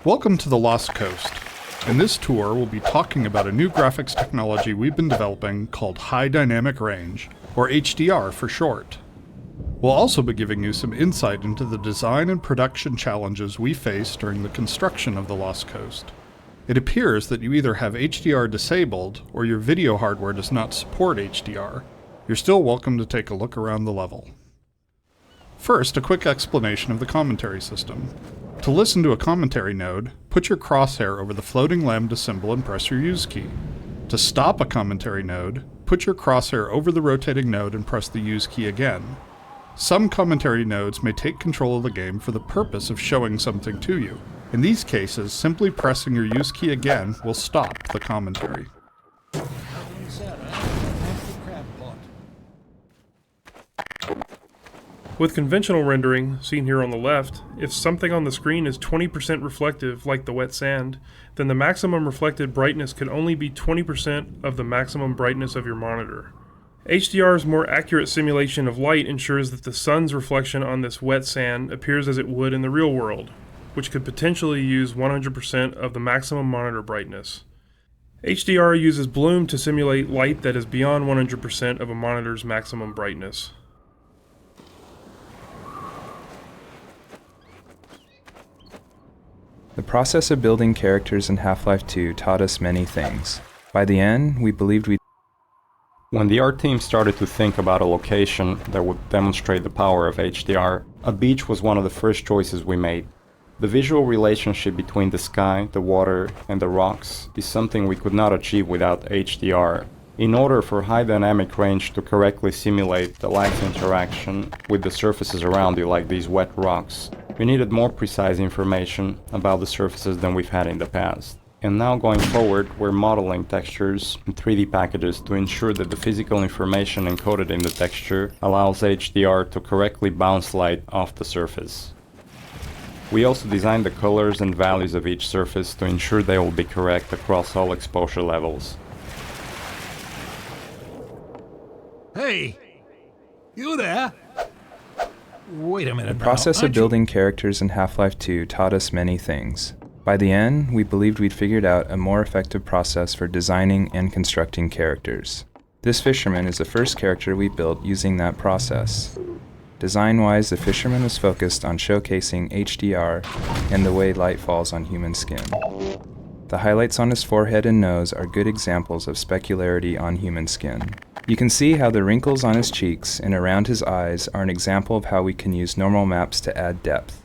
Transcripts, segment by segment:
Welcome to the Lost Coast. In this tour, we'll be talking about a new graphics technology we've been developing called High Dynamic Range, or HDR for short. We'll also be giving you some insight into the design and production challenges we faced during the construction of the Lost Coast. It appears that you either have HDR disabled, or your video hardware does not support HDR. You're still welcome to take a look around the level. First, a quick explanation of the commentary system. To listen to a commentary node, put your crosshair over the floating lambda symbol and press your use key. To stop a commentary node, put your crosshair over the rotating node and press the use key again. Some commentary nodes may take control of the game for the purpose of showing something to you. In these cases, simply pressing your use key again will stop the commentary. With conventional rendering, seen here on the left, if something on the screen is 20% reflective, like the wet sand, then the maximum reflected brightness could only be 20% of the maximum brightness of your monitor. HDR's more accurate simulation of light ensures that the sun's reflection on this wet sand appears as it would in the real world, which could potentially use 100% of the maximum monitor brightness. HDR uses bloom to simulate light that is beyond 100% of a monitor's maximum brightness. The process of building characters in Half-Life 2 taught us many things. By the end, we believed we... When the art team started to think about a location that would demonstrate the power of HDR, a beach was one of the first choices we made. The visual relationship between the sky, the water, and the rocks is something we could not achieve without HDR. In order for high dynamic range to correctly simulate the light's interaction with the surfaces around you, like these wet rocks, we needed more precise information about the surfaces than we've had in the past. And now going forward, we're modeling textures in 3D packages to ensure that the physical information encoded in the texture allows HDR to correctly bounce light off the surface. We also designed the colors and values of each surface to ensure they will be correct across all exposure levels. Hey! You there? Wait a minute. The process of building characters in Half-Life 2 taught us many things. By the end, we believed we'd figured out a more effective process for designing and constructing characters. This fisherman is the first character we built using that process. Design-wise, the fisherman was focused on showcasing HDR and the way light falls on human skin. The highlights on his forehead and nose are good examples of specularity on human skin. You can see how the wrinkles on his cheeks and around his eyes are an example of how we can use normal maps to add depth.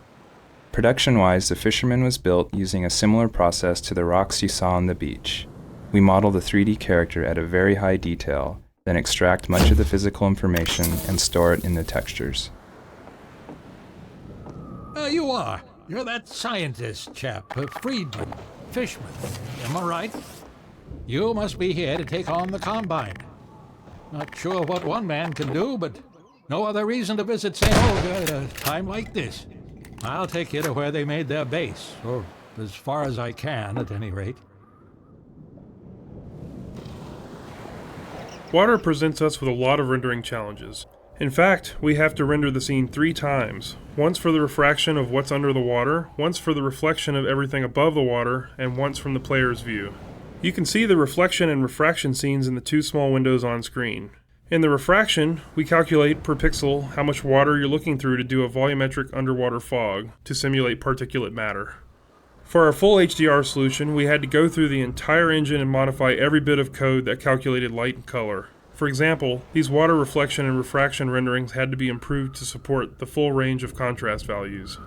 Production-wise, the fisherman was built using a similar process to the rocks you saw on the beach. We model the 3D character at a very high detail, then extract much of the physical information and store it in the textures. You are. You're that scientist chap, Friedman, Fishman. Am I right? You must be here to take on the Combine. Not sure what one man can do, but no other reason to visit St. Olga at a time like this. I'll take you to where they made their base, or as far as I can, at any rate. Water presents us with a lot of rendering challenges. In fact, we have to render the scene 3 times. Once for the refraction of what's under the water, once for the reflection of everything above the water, and once from the player's view. You can see the reflection and refraction scenes in the 2 small windows on screen. In the refraction, we calculate per pixel how much water you're looking through to do a volumetric underwater fog to simulate particulate matter. For our full HDR solution, we had to go through the entire engine and modify every bit of code that calculated light and color. For example, these water reflection and refraction renderings had to be improved to support the full range of contrast values.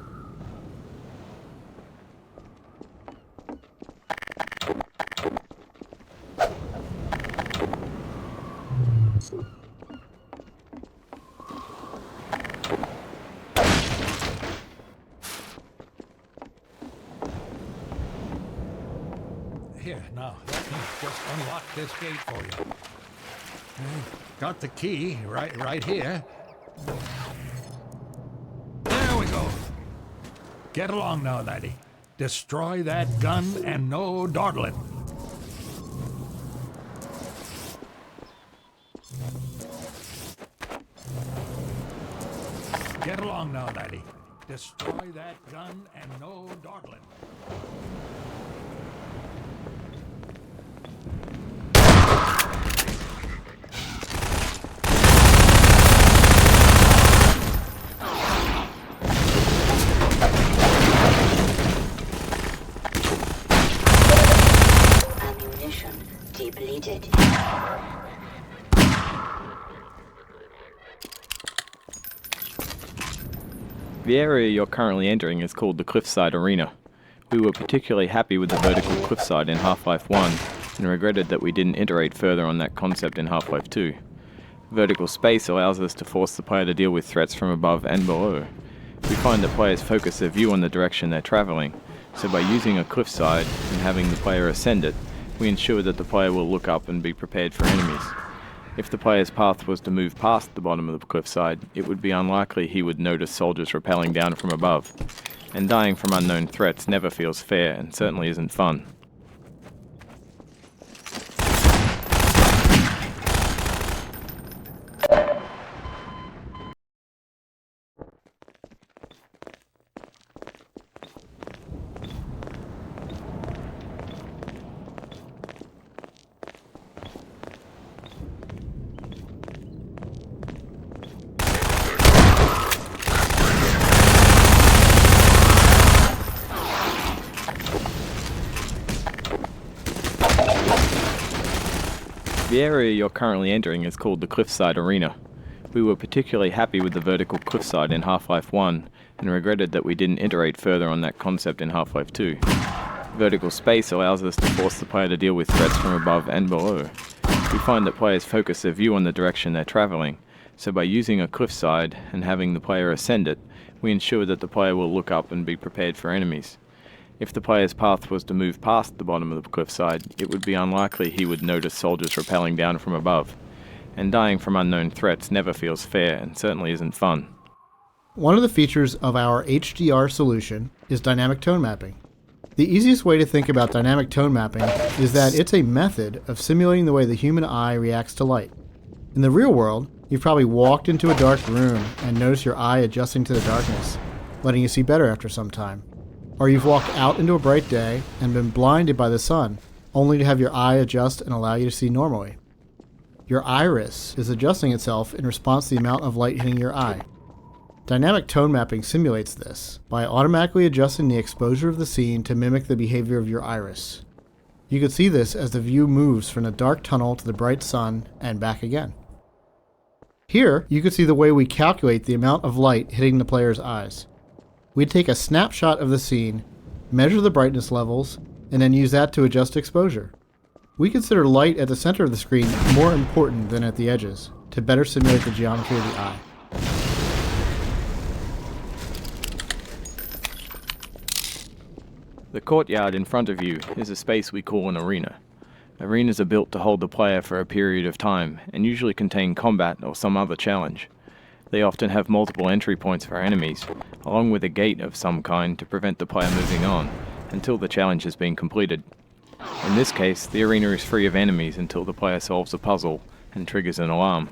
Here, now, let me just unlock this gate for you. Got the key right here. There we go. Get along now, laddie. Destroy that gun and no dawdling. Get along now, laddie. Destroy that gun and no dawdling. Ammunition depleted. The area you're currently entering is called the Cliffside Arena. We were particularly happy with the vertical cliffside in Half-Life 1 and regretted that we didn't iterate further on that concept in Half-Life 2. Vertical space allows us to force the player to deal with threats from above and below. We find that players focus their view on the direction they're traveling, so by using a cliffside and having the player ascend it, we ensure that the player will look up and be prepared for enemies. If the player's path was to move past the bottom of the cliffside, it would be unlikely he would notice soldiers rappelling down from above. And dying from unknown threats never feels fair and certainly isn't fun. The area you're currently entering is called the Cliffside Arena. We were particularly happy with the vertical cliffside in Half-Life 1 and regretted that we didn't iterate further on that concept in Half-Life 2. Vertical space allows us to force the player to deal with threats from above and below. We find that players focus their view on the direction they're traveling, so by using a cliffside and having the player ascend it, we ensure that the player will look up and be prepared for enemies. If the player's path was to move past the bottom of the cliffside, it would be unlikely he would notice soldiers rappelling down from above. And dying from unknown threats never feels fair and certainly isn't fun. One of the features of our HDR solution is dynamic tone mapping. The easiest way to think about dynamic tone mapping is that it's a method of simulating the way the human eye reacts to light. In the real world, you've probably walked into a dark room and noticed your eye adjusting to the darkness, letting you see better after some time. Or you've walked out into a bright day and been blinded by the sun, only to have your eye adjust and allow you to see normally. Your iris is adjusting itself in response to the amount of light hitting your eye. Dynamic tone mapping simulates this by automatically adjusting the exposure of the scene to mimic the behavior of your iris. You can see this as the view moves from the dark tunnel to the bright sun and back again. Here, you can see the way we calculate the amount of light hitting the player's eyes. We take a snapshot of the scene, measure the brightness levels, and then use that to adjust exposure. We consider light at the center of the screen more important than at the edges, to better simulate the geometry of the eye. The courtyard in front of you is a space we call an arena. Arenas are built to hold the player for a period of time and usually contain combat or some other challenge. They often have multiple entry points for enemies, along with a gate of some kind to prevent the player moving on until the challenge has been completed. In this case, the arena is free of enemies until the player solves a puzzle and triggers an alarm.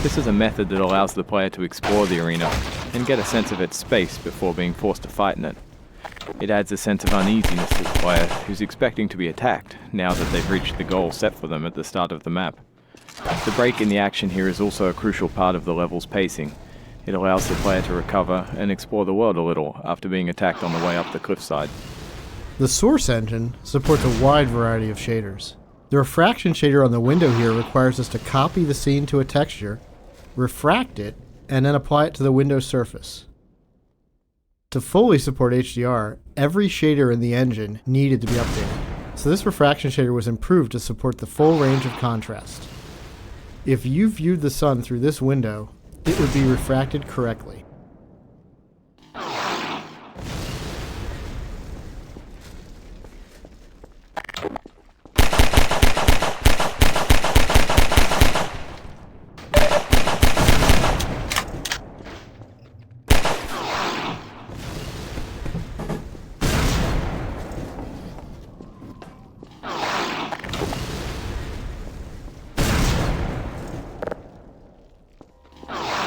This is a method that allows the player to explore the arena and get a sense of its space before being forced to fight in it. It adds a sense of uneasiness to the player who's expecting to be attacked now that they've reached the goal set for them at the start of the map. The break in the action here is also a crucial part of the level's pacing. It allows the player to recover and explore the world a little after being attacked on the way up the cliffside. The source engine supports a wide variety of shaders. The refraction shader on the window here requires us to copy the scene to a texture, refract it, and then apply it to the window surface. To fully support HDR, every shader in the engine needed to be updated, so this refraction shader was improved to support the full range of contrast. If you viewed the sun through this window, it would be refracted correctly.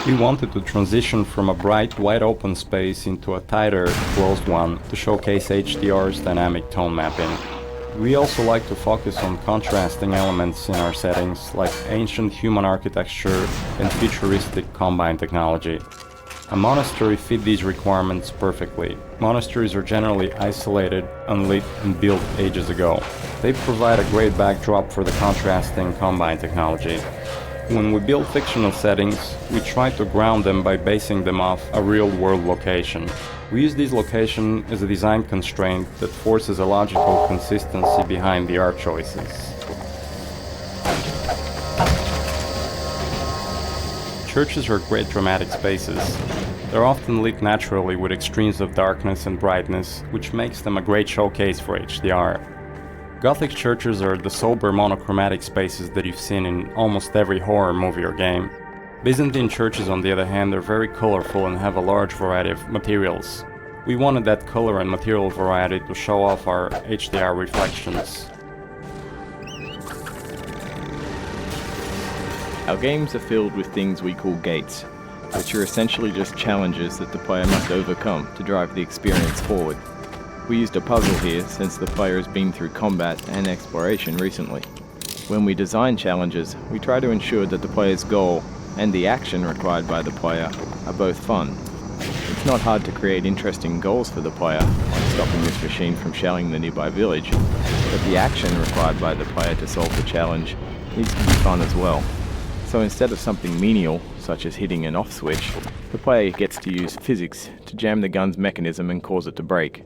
We wanted to transition from a bright, wide-open space into a tighter, closed one to showcase HDR's dynamic tone mapping. We also like to focus on contrasting elements in our settings, like ancient human architecture and futuristic combine technology. A monastery fit these requirements perfectly. Monasteries are generally isolated, unlit, and built ages ago. They provide a great backdrop for the contrasting combine technology. When we build fictional settings, we try to ground them by basing them off a real-world location. We use this location as a design constraint that forces a logical consistency behind the art choices. Churches are great dramatic spaces. They're often lit naturally with extremes of darkness and brightness, which makes them a great showcase for HDR. Gothic churches are the sober monochromatic spaces that you've seen in almost every horror movie or game. Byzantine churches, on the other hand, are very colorful and have a large variety of materials. We wanted that color and material variety to show off our HDR reflections. Our games are filled with things we call gates, which are essentially just challenges that the player must overcome to drive the experience forward. We used a puzzle here since the player has been through combat and exploration recently. When we design challenges, we try to ensure that the player's goal and the action required by the player are both fun. It's not hard to create interesting goals for the player, like stopping this machine from shelling the nearby village, but the action required by the player to solve the challenge needs to be fun as well. So instead of something menial, such as hitting an off switch, the player gets to use physics to jam the gun's mechanism and cause it to break.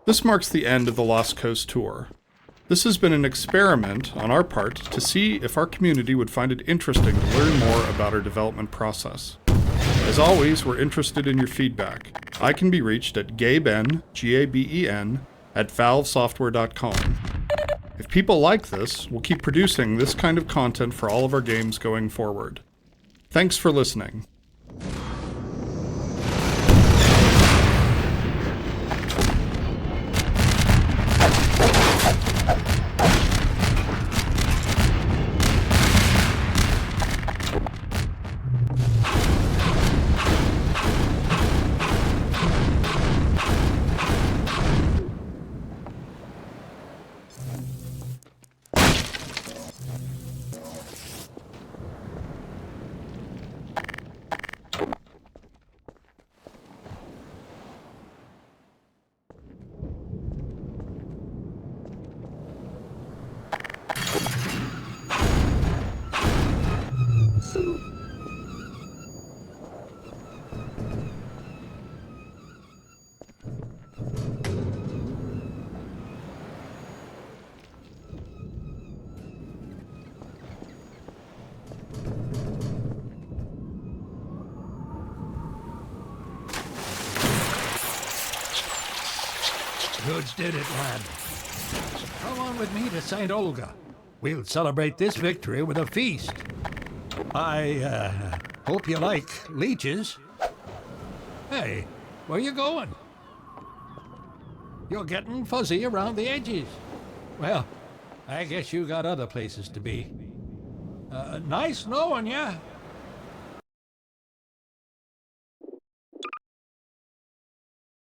This marks the end of the Lost Coast tour. This has been an experiment on our part to see if our community would find it interesting to learn more about our development process. As always, we're interested in your feedback. I can be reached at gaben, Gaben, at valvesoftware.com. If people like this, we'll keep producing this kind of content for all of our games going forward. Thanks for listening. goods did it, lad. So come on with me to St. Olga. We'll celebrate this victory with a feast. I hope you like leeches. Hey, where you going? You're getting fuzzy around the edges. Well, I guess you got other places to be. Nice knowing ya.